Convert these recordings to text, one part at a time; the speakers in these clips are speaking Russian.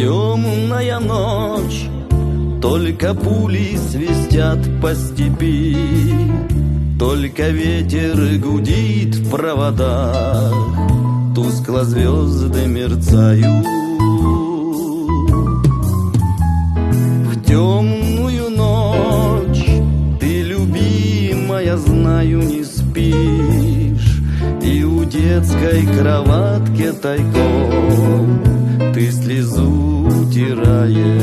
Темная ночь, только пули свистят по степи, только ветер гудит в проводах, тускло звезды мерцают. В темную ночь ты, любимая, знаю, не спишь, и у детской кроватки тайком ты слезу утираешь.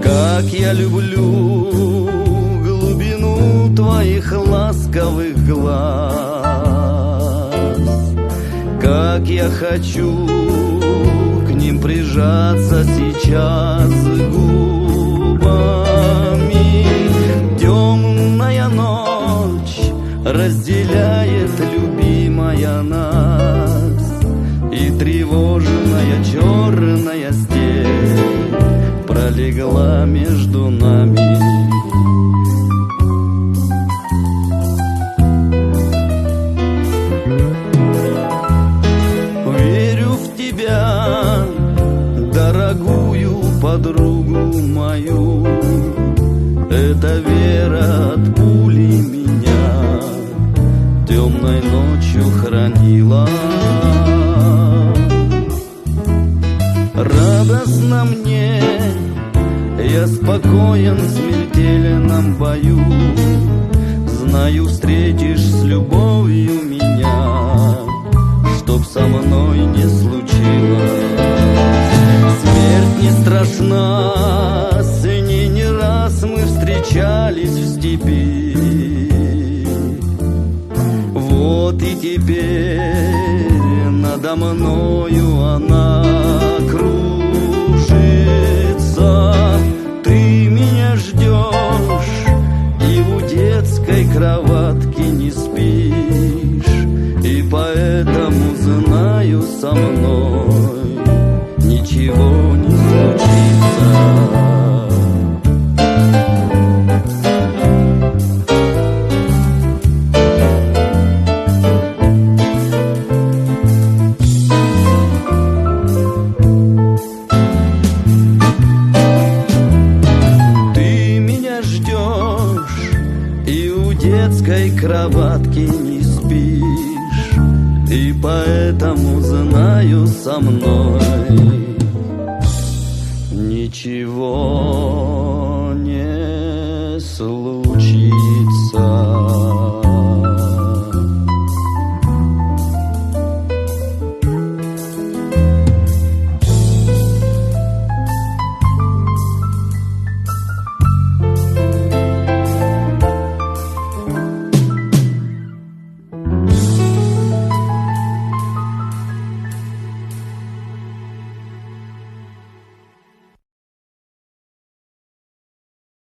Как я люблю глубину твоих ласковых глаз, как я хочу к ним прижаться сейчас губами. Темная ночь разделяет, любимая, нас, и тревожная черная степь пролегла между нами. Верю в тебя, дорогую подругу мою, эта вера от пули меня темной ночью хранила. Радостно мне, я спокоен в смертельном бою, знаю, встретишь с любовью меня, чтоб со мной не случилось. Смерть не страшна, с ней не раз мы встречались в степи. Вот и теперь надо мною она кружится. Ты меня ждешь и у детской кроватки не спишь, и поэтому знаю, со мной ничего не случится. Детской кроватки не спишь, и поэтому знаю, со мной ничего